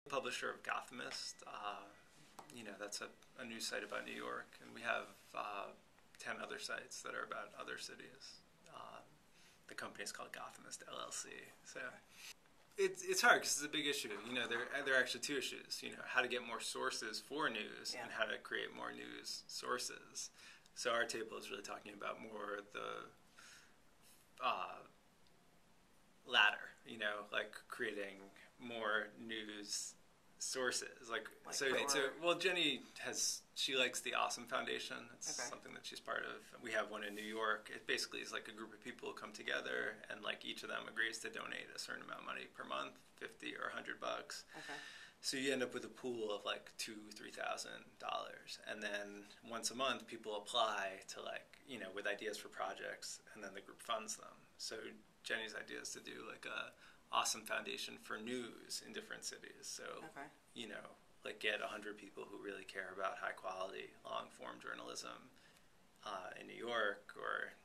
Publisher of Gothamist. That's a news site about New York, and we have 10 other sites that are about other cities. The company is called Gothamist LLC. So it's hard because it's a big issue. There are actually two issues. How to get more sources for news and how to create more news sources. So our table is really talking about more the latter. Like creating more news sources. Jenny she likes the Awesome Foundation. It's something that she's part of. We have one in New York. It basically is like a group of people who come together, and like each of them agrees to donate a certain amount of money per month, $50 or $100. Okay. So you end up with a pool of like $2,000-3,000, and then once a month people apply to with ideas for projects, and then the group funds them. So Jenny's idea is to do like a Awesome Foundation for news in different cities. So get 100 people who really care about high quality long form journalism in New York or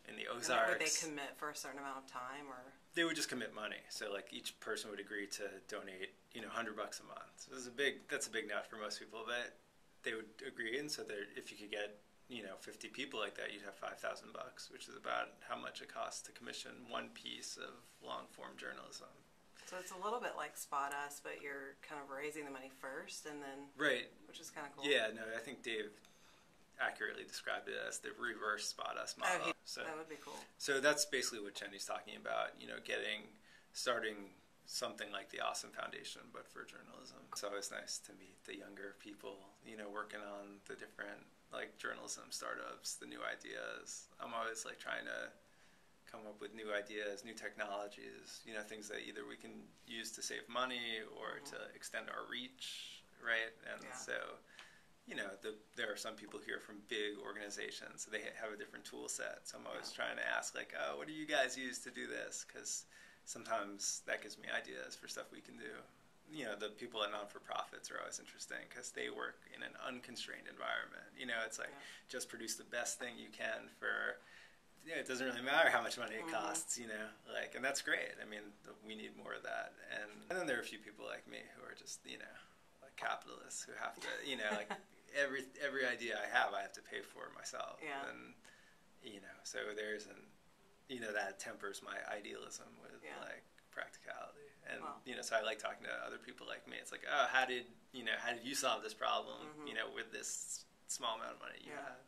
in the Ozarks. Would they commit for a certain amount of time, or they would just commit money? So each person would agree to donate $100 a month. So that's a big nut for most people, but they would agree. And so if you could get 50 people like that, you'd have $5,000, which is about how much it costs to commission one piece of long form journalism. So it's a little bit like Spot Us, but you're kind of raising the money first and then... Right. Which is kind of cool. Yeah, no, I think Dave accurately described it as the reverse Spot Us model. That would be cool. So that's basically what Jenny's talking about, starting something like the Awesome Foundation, but for journalism. It's always nice to meet the younger people, working on the different, journalism startups, the new ideas. I'm always, trying to come up with new ideas, new technologies, things that either we can use to save money or to extend our reach, right? And so, there are some people here from big organizations, so they have a different tool set. So I'm always trying to ask, what do you guys use to do this? Because sometimes that gives me ideas for stuff we can do. The people at non-for-profits are always interesting because they work in an unconstrained environment. It's just produce the best thing you can for... it doesn't really matter how much money it costs, and that's great. I mean, we need more of that. And then there are a few people like me who are just, capitalists who have to, every idea I have to pay for myself. Yeah. And, so there's that tempers my idealism with, practicality. And, so I like talking to other people like me. It's how did you solve this problem, with this small amount of money you had?